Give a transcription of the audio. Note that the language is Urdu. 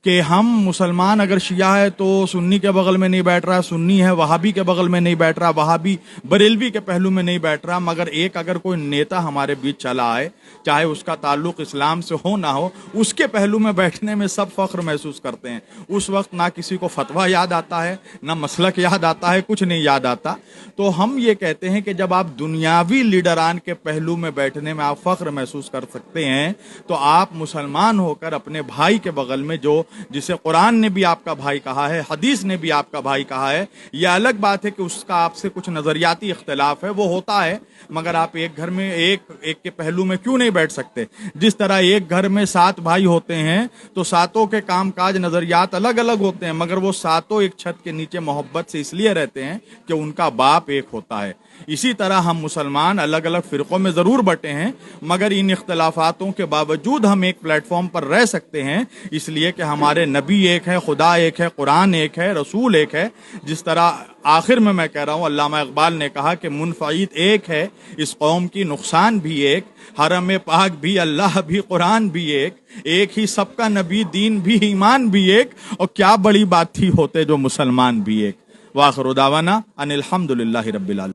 کہ ہم مسلمان اگر شیعہ ہے تو سنی کے بغل میں نہیں بیٹھ رہا، سنی ہے وہابی کے بغل میں نہیں بیٹھ رہا، وہابی بریلوی کے پہلو میں نہیں بیٹھ رہا، مگر ایک اگر کوئی نیتا ہمارے بیچ چلا آئے، چاہے اس کا تعلق اسلام سے ہو نہ ہو، اس کے پہلو میں بیٹھنے میں سب فخر محسوس کرتے ہیں۔ اس وقت نہ کسی کو فتویٰ یاد آتا ہے، نہ مسلک یاد آتا ہے، کچھ نہیں یاد آتا۔ تو ہم یہ کہتے ہیں کہ جب آپ دنیاوی لیڈران کے پہلو میں بیٹھنے میں آپ فخر محسوس کر سکتے ہیں، تو آپ مسلمان ہو کر اپنے بھائی کے بغل میں، جو جسے قرآن نے بھی آپ کا بھائی کہا ہے، حدیث نے بھی آپ کا بھائی کہا ہے، یہ الگ بات ہے کہ اس کا آپ سے کچھ نظریاتی اختلاف ہے، وہ ہوتا ہے، مگر آپ ایک گھر میں ایک کے پہلو میں کیوں نہیں بیٹھ سکتے؟ جس طرح ایک گھر میں 7 بھائی ہوتے ہیں تو ساتوں کے کام کاج نظریات الگ الگ ہوتے ہیں، مگر وہ ساتوں ایک چھت کے نیچے محبت سے اس لیے رہتے ہیں کہ ان کا باپ ایک ہوتا ہے۔ اسی طرح ہم مسلمان الگ الگ فرقوں میں ضرور بٹے ہیں، مگر ان اختلافاتوں کے باوجود ہم ایک پلیٹ فارم پر رہ سکتے ہیں، اس لیے کہ ہمارے نبی ایک ہے، خدا ایک ہے، قرآن ایک ہے، رسول ایک ہے۔ جس طرح آخر میں کہہ رہا ہوں، علامہ اقبال نے کہا کہ منفعید ایک ہے، اس قوم کی نقصان بھی ایک، حرم پاک بھی، اللہ بھی، قرآن بھی ایک ہی سب کا نبی، دین بھی، ایمان بھی ایک، اور کیا بڑی بات تھی ہوتے جو مسلمان بھی ایک۔ وآخر دعوانا ان الحمد للہ رب العالمین۔